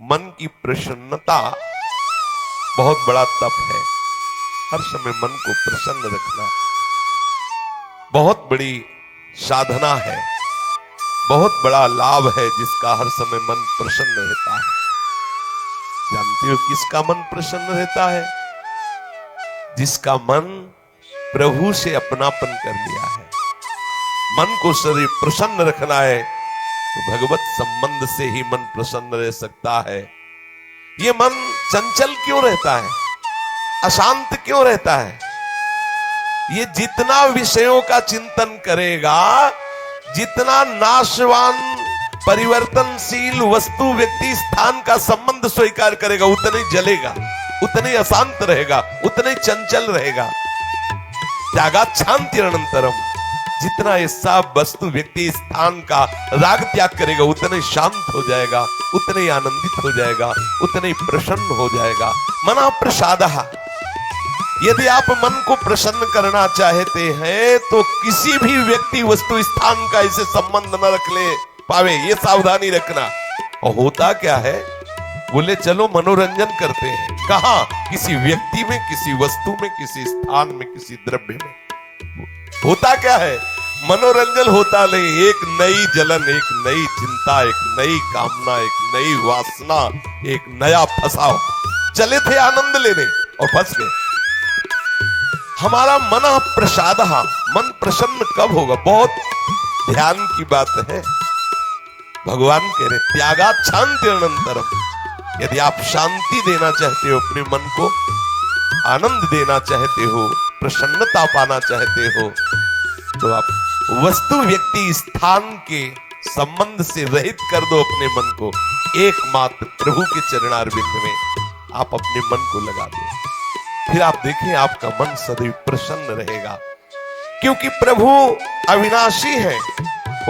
मन की प्रसन्नता बहुत बड़ा तप है। हर समय मन को प्रसन्न रखना बहुत बड़ी साधना है, बहुत बड़ा लाभ है जिसका हर समय मन प्रसन्न रहता है। जानते हो किसका मन प्रसन्न रहता है? जिसका मन प्रभु से अपनापन कर लिया है। मन को शरीर प्रसन्न रखना है तो भगवत संबंध से ही मन प्रसन्न रह सकता है। ये मन चंचल क्यों रहता है, अशांत क्यों रहता है? ये जितना विषयों का चिंतन करेगा, जितना नाशवान परिवर्तनशील वस्तु व्यक्ति स्थान का संबंध स्वीकार करेगा, उतना ही जलेगा, उतना ही अशांत रहेगा, उतना ही चंचल रहेगा। त्यागात् शान्तिरनन्तरम्, जितना ये सब वस्तु व्यक्ति स्थान का राग त्याग करेगा उतना ही शांत हो जाएगा, उतना ही आनंदित हो जाएगा, उतना ही प्रसन्न हो जाएगा। मना प्रसादः। यदि आप मन को प्रसन्न करना चाहते हैं तो किसी भी व्यक्ति वस्तु स्थान का इसे संबंध न रख ले पावे, ये सावधानी रखना। और होता क्या है, बोले चलो मनोरंजन करते हैं। कहां? किसी व्यक्ति में, किसी वस्तु में, किसी स्थान में, किसी द्रव्य में। होता क्या है, मनोरंजन होता नहीं, एक नई जलन, एक नई चिंता, एक नई कामना, एक नई वासना, एक नया फसाव। चले थे आनंद लेने और फंस गए। हमारा मन प्रसादः, मन प्रसन्न कब होगा? बहुत ध्यान की बात है। भगवान कह रहे त्यागात् शान्तिरनन्तरम्। यदि आप शांति देना चाहते हो, अपने मन को आनंद देना चाहते हो, प्रसन्नता पाना चाहते हो, तो आप वस्तु व्यक्ति स्थान के संबंध से रहित कर दो अपने मन को। एकमात्र प्रभु के चरणारविंद में आप अपने मन को लगा दो। फिर आप देखें आपका मन सदैव प्रसन्न रहेगा, क्योंकि प्रभु अविनाशी है,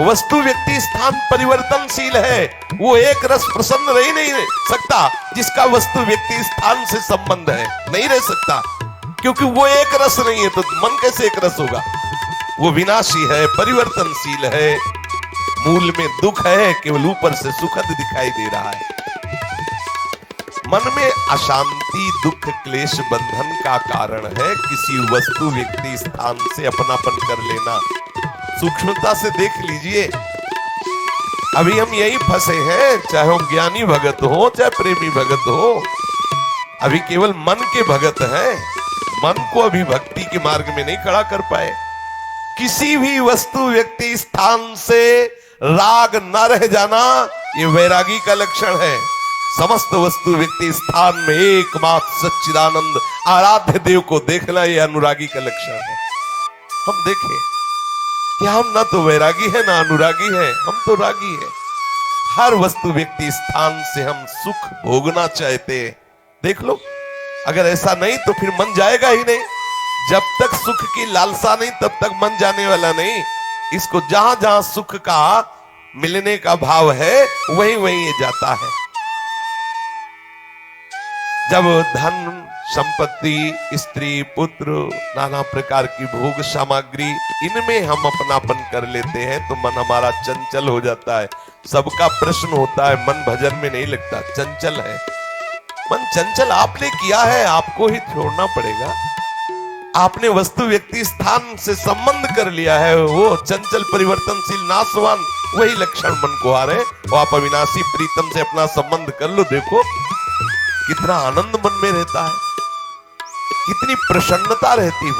वस्तु व्यक्ति स्थान परिवर्तनशील है। वो एक रस प्रसन्न रह नहीं सकता जिसका वस्तु व्यक्ति स्थान से संबंध है, नहीं रह सकता, क्योंकि वो एक रस नहीं है। तो मन कैसे एक रस होगा? वो विनाशी है, परिवर्तनशील है, मूल में दुख है, केवल ऊपर से सुखद दिखाई दे रहा है। मन में अशांति, दुख, क्लेश, बंधन का कारण है किसी वस्तु व्यक्ति स्थान से अपनापन कर लेना। सूक्ष्मता से देख लीजिए, अभी हम यही फंसे हैं, चाहे हम ज्ञानी भगत हो, चाहे प्रेमी भगत हो, अभी केवल मन के भगत हैं। मन को अभी भक्ति के मार्ग में नहीं खड़ा कर पाए। किसी भी वस्तु व्यक्ति स्थान से राग न रह जाना, ये वैरागी का लक्षण है। समस्त वस्तु व्यक्ति स्थान में एकमात्र सच्चिदानंद आराध्य देव को देखना, ये अनुरागी का लक्षण है। हम देखें कि हम ना तो वैरागी है ना अनुरागी है, हम तो रागी है। हर वस्तु व्यक्ति स्थान से हम सुख भोगना चाहते हैं। देख लो, अगर ऐसा नहीं तो फिर मन जाएगा ही नहीं। जब तक सुख की लालसा नहीं तब तक मन जाने वाला नहीं। इसको जहां जहां सुख का मिलने का भाव है वहीं वहीं ये जाता है। जब धन संपत्ति, स्त्री, पुत्र, नाना प्रकार की भोग सामग्री, इनमें हम अपनापन कर लेते हैं तो मन हमारा चंचल हो जाता है। सबका प्रश्न होता है, मन भजन में नहीं लगता, चंचल है मन। चंचल आपने किया है, आपको ही छोड़ना पड़ेगा। आपने वस्तु व्यक्ति स्थान से संबंध कर लिया है, वो चंचल, परिवर्तनशील, नाशवान, वही लक्षण मन को आ रहे। वो आप अविनाशी प्रीतम से अपना संबंध कर लो, देखो कितना आनंद मन में रहता है, कितनी प्रसन्नता रहती है।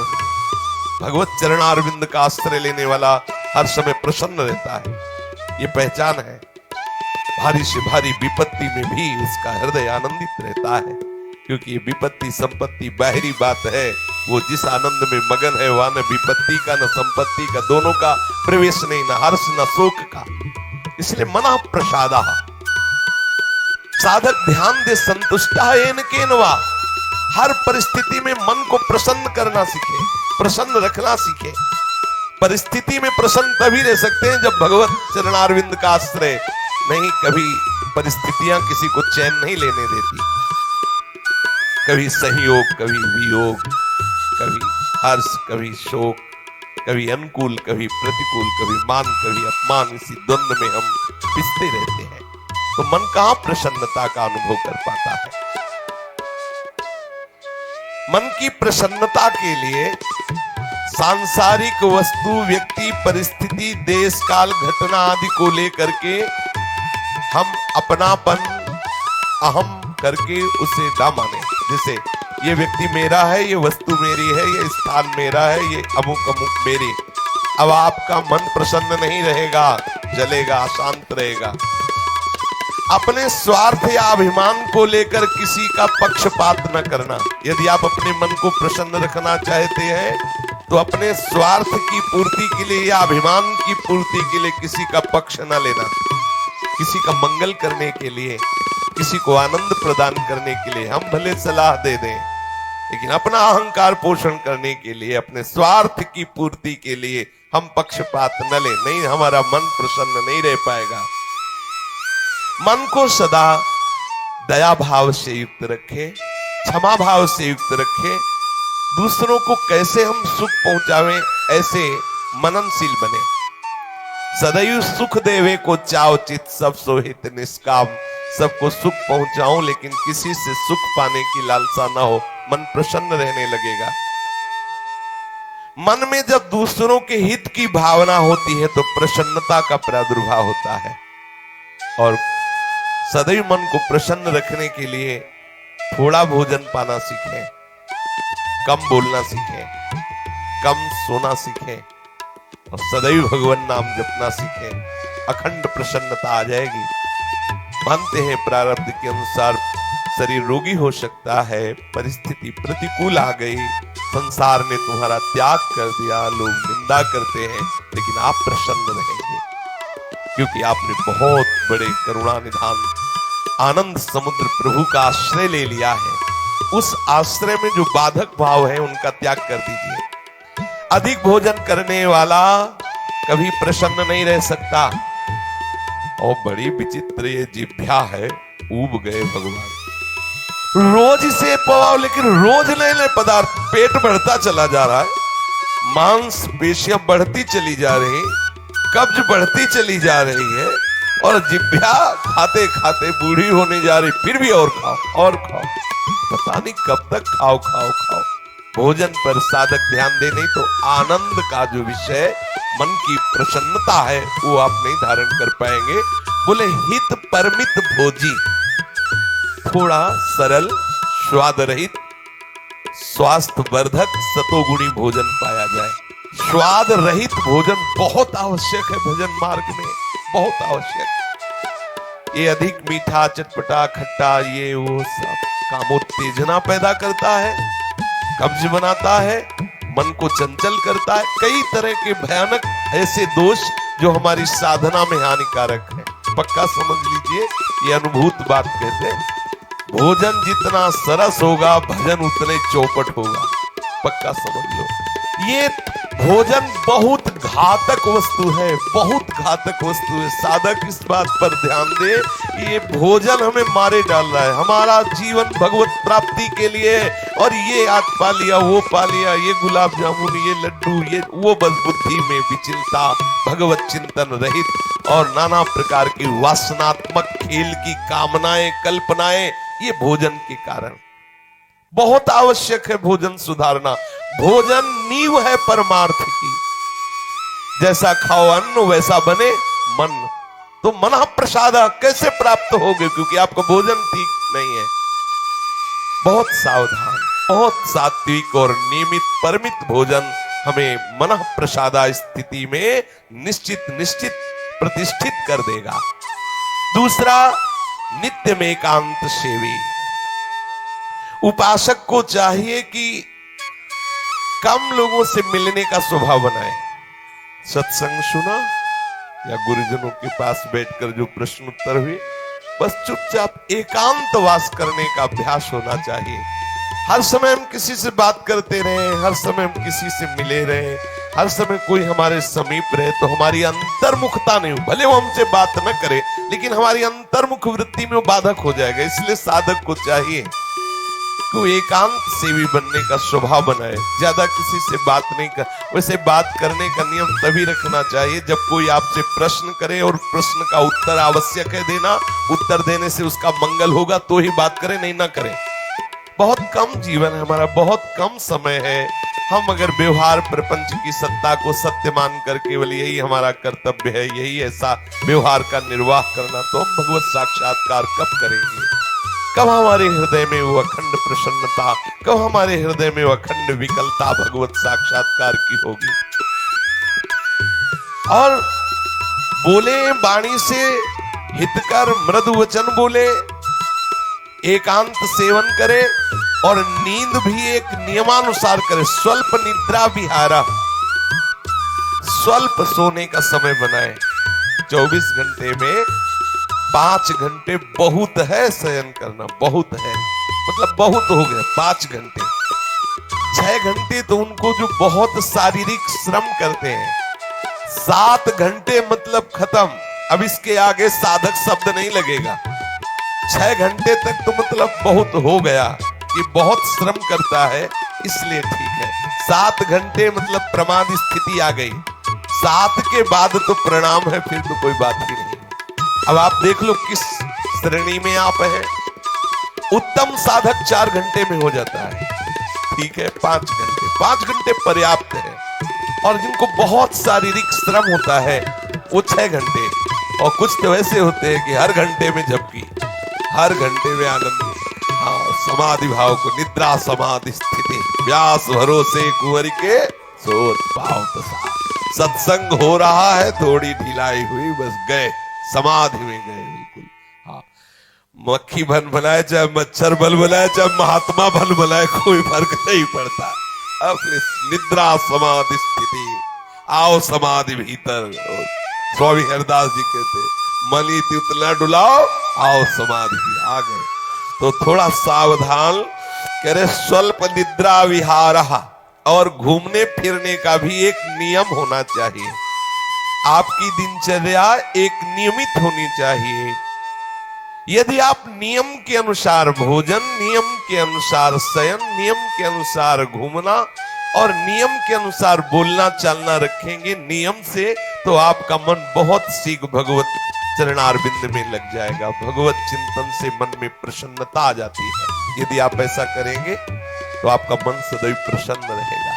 भगवत चरणारविंद का आश्रय लेने वाला हर समय प्रसन्न रहता है, ये पहचान है। भारी से भारी विपत्ति में भी उसका हृदय आनंदित रहता है, क्योंकि ये विपत्ति संपत्ति बाहरी बात है। वो जिस आनंद में मगन है वहां न विपत्ति का न संपत्ति का, दोनों का प्रवेश नहीं, न हर्ष न शोक का। इसलिए मना प्रसादः। साधक ध्यान दे संतुष्टः येन केनवा। हर परिस्थिति में मन को प्रसन्न करना सीखे, प्रसन्न रखना सीखे। परिस्थिति में प्रसन्न तभी रह सकते हैं जब भगवत चरणारविंद का आश्रय नहीं। कभी परिस्थितियां किसी को चैन नहीं लेने देती, कभी सहयोग, कभी वियोग, कभी हर्ष, कभी शोक, कभी अनुकूल, कभी प्रतिकूल, कभी मान, कभी अपमान। इसी द्वंद में हम पिसते रहते हैं। तो मन कहां प्रसन्नता का अनुभव कर पाता है। मन की प्रसन्नता के लिए सांसारिक वस्तु, व्यक्ति, परिस्थिति, देश काल, घटना आदि को लेकर के हम अपनापन, अहम करके उसे ना माने। जैसे ये व्यक्ति मेरा है, ये वस्तु मेरी है, ये स्थान मेरा है, ये अमुक अमुक मेरी। अब आपका मन प्रसन्न नहीं रहेगा, जलेगा, शांत रहेगा। अपने स्वार्थ या अभिमान को लेकर किसी का पक्षपात न करना। यदि आप अपने मन को प्रसन्न रखना चाहते हैं तो अपने स्वार्थ की पूर्ति के लिए या अभिमान की पूर्ति के लिए किसी का पक्ष न लेना। किसी का मंगल करने के लिए, किसी को आनंद प्रदान करने के लिए हम भले सलाह दे दें, लेकिन अपना अहंकार पोषण करने के लिए, अपने स्वार्थ की पूर्ति के लिए हम पक्षपात न लें। नहीं, हमारा मन प्रसन्न नहीं रह पाएगा। मन को सदा दया भाव से युक्त रखे, क्षमा भाव से युक्त रखे। दूसरों को कैसे हम सुख पहुंचावें, ऐसे मननशील बने। सदैव सुख देवे को चाव चित, सब सोहित निष्काम। सबको सुख पहुंचाऊं लेकिन किसी से सुख पाने की लालसा ना हो, मन प्रसन्न रहने लगेगा। मन में जब दूसरों के हित की भावना होती है तो प्रसन्नता का प्रादुर्भाव होता है। और सदैव मन को प्रसन्न रखने के लिए थोड़ा भोजन पाना सीखें, कम बोलना सीखें, कम सोना सीखें और सदैव भगवान नाम जपना सीखें। अखंड प्रसन्नता आ जाएगी। मानते हैं प्रारब्ध के अनुसार शरीर रोगी हो सकता है, परिस्थिति प्रतिकूल आ गई, संसार ने तुम्हारा त्याग कर दिया, लोग निंदा करते हैं, लेकिन आप प्रसन्न रहेंगे क्योंकि आपने बहुत बड़े करुणा निधान आनंद समुद्र प्रभु का आश्रय ले लिया है। उस आश्रय में जो बाधक भाव है उनका त्याग कर दीजिए। अधिक भोजन करने वाला कभी प्रसन्न नहीं रह सकता। और बड़ी विचित्र ये जिह्वा है, ऊब गए भगवान। रोज से पवाओ लेकिन रोज नए नए पदार्थ, पेट बढ़ता चला जा रहा है, मांस पेशियां बढ़ती चली जा रही, कब्ज बढ़ती चली जा रही है और जिह्वा खाते खाते बूढ़ी होने जा रही, फिर भी और खाओ और खाओ। पता नहीं कब तक खाओ खाओ खाओ। भोजन पर साधक ध्यान दे, नहीं तो आनंद का जो विषय मन की प्रसन्नता है वो आप नहीं धारण कर पाएंगे। बोले हित परमित भोजी, थोड़ा सरल, स्वाद रहित, स्वास्थ्य वर्धक सतोगुणी भोजन पाया जाए। स्वाद रहित भोजन बहुत आवश्यक है भजन मार्ग में, बहुत आवश्यक। ये अधिक मीठा, चटपटा, खट्टा, ये वो सब कामोत्तेजना पैदा करता है, कब्ज बनाता है, मन को चंचल करता है। कई तरह के भयानक ऐसे दोष जो हमारी साधना में हानिकारक है। पक्का समझ लीजिए, ये अनुभूत बात कहते हैं। भोजन जितना सरस होगा भजन उतने चौपट होगा। पक्का समझ लो, ये भोजन बहुत घातक वस्तु है, बहुत घातक वस्तु है। साधक इस बात पर ध्यान दे, ये भोजन हमें मारे डाल रहा है। हमारा जीवन भगवत प्राप्ति के लिए, और ये आज पा लिया, वो पा लिया, ये गुलाब जामुन, ये लड्डू, ये वो, बस बुद्धि में विचलता, भगवत चिंतन रहित और नाना प्रकार की वासनात्मक खेल की कामनाएं, कल्पनाएं, ये भोजन के कारण। बहुत आवश्यक है भोजन सुधारना। भोजन नींव है परमार्थ की। जैसा खाओ अन्न वैसा बने मन। तो मन प्रसाद कैसे प्राप्त होगे, क्योंकि आपका भोजन ठीक नहीं है। बहुत सावधान, बहुत सात्विक और नियमित परमित भोजन हमें मन प्रसादा स्थिति में निश्चित निश्चित प्रतिष्ठित कर देगा। दूसरा, नित्य में एकांत सेवी। उपासक को चाहिए कि कम लोगों से मिलने का स्वभाव बनाए। सत्संग सुना या गुरुजनों के पास बैठकर जो प्रश्न उत्तर हुए, बस चुपचाप एकांतवास करने का अभ्यास होना चाहिए। हर समय हम किसी से बात करते रहे, हर समय हम किसी से मिले रहे, हर समय कोई हमारे समीप रहे, तो हमारी अंतर्मुखता नहीं हो। भले वो हमसे बात न करे, लेकिन हमारी अंतर्मुख वृत्ति में वो बाधक हो जाएगा। इसलिए साधक को चाहिए को एकांत सेवी बनने का स्वभाव बनाए, ज्यादा किसी से बात नहीं कर। वैसे बात करने का नियम तभी रखना चाहिए जब कोई आपसे प्रश्न करे और प्रश्न का उत्तर आवश्यक है देना, उत्तर देने से उसका मंगल होगा तो ही बात करें, नहीं ना करें। बहुत कम जीवन है हमारा, बहुत कम समय है। हम अगर व्यवहार प्रपंच की सत्ता को सत्य मान कर केवल यही हमारा कर्तव्य है, यही ऐसा व्यवहार का निर्वाह करना, तो हम भगवत साक्षात्कार कब करेंगे? कब हमारे हृदय में वो अखंड प्रसन्नता, कब हमारे हृदय में वो अखंड विकलता भगवत साक्षात्कार की होगी? और बोले वाणी से हितकर मृदु वचन बोले, एकांत सेवन करे और नींद भी एक नियमानुसार करे। स्वल्प निद्रा विहारा, स्वल्प सोने का समय बनाए। 24 घंटे में 5 घंटे बहुत है शयन करना, बहुत है, मतलब बहुत हो गया 5 घंटे। 6 घंटे तो उनको जो बहुत शारीरिक श्रम करते हैं, 7 घंटे मतलब खत्म। अब इसके आगे साधक शब्द नहीं लगेगा। 6 घंटे तक तो मतलब बहुत हो गया कि बहुत श्रम करता है, इसलिए ठीक है। 7 घंटे मतलब प्रमाद स्थिति आ गई, 7 के बाद तो प्रणाम है, फिर तो कोई बात ही नहीं। अब आप देख लो किस श्रेणी में आप हैं। उत्तम साधक 4 घंटे में हो जाता है, ठीक है। 5 घंटे पर्याप्त है। और जिनको बहुत शारीरिक श्रम होता है वो 6 घंटे, और कुछ तो ऐसे होते हैं कि हर घंटे में झपकी, हर घंटे में आनंद। हाँ, समाधि भाव को, निद्रा समाधि स्थिति, व्यास भरोसे कुंवर के सोत पाओ प्रसाद। सत्संग हो रहा है, थोड़ी ढिलाई हुई, बस गए, समाधि में गए बिल्कुल। हाँ, मक्खी बन बनाए चाहे मच्छर बन बनाए चाहे महात्मा बन बनाए, कोई फर्क नहीं पड़ता। अब निद्रा समाधि स्थिति, आओ समाधि भीतर। स्वामी हरदास जी कहते, मनी उतना डुलाओ, आओ समाधि आ गए। तो थोड़ा सावधान करे। स्वल्प निद्रा विहारा, और घूमने फिरने का भी एक नियम होना चाहिए। आपकी दिनचर्या एक नियमित होनी चाहिए। यदि आप नियम के अनुसार भोजन, नियम के अनुसार शयन, नियम के अनुसार घूमना और नियम के अनुसार बोलना चालना रखेंगे नियम से, तो आपका मन बहुत शीघ्र भगवत चरणारविंद में लग जाएगा। भगवत चिंतन से मन में प्रसन्नता आ जाती है। यदि आप ऐसा करेंगे तो आपका मन सदैव प्रसन्न रहेगा।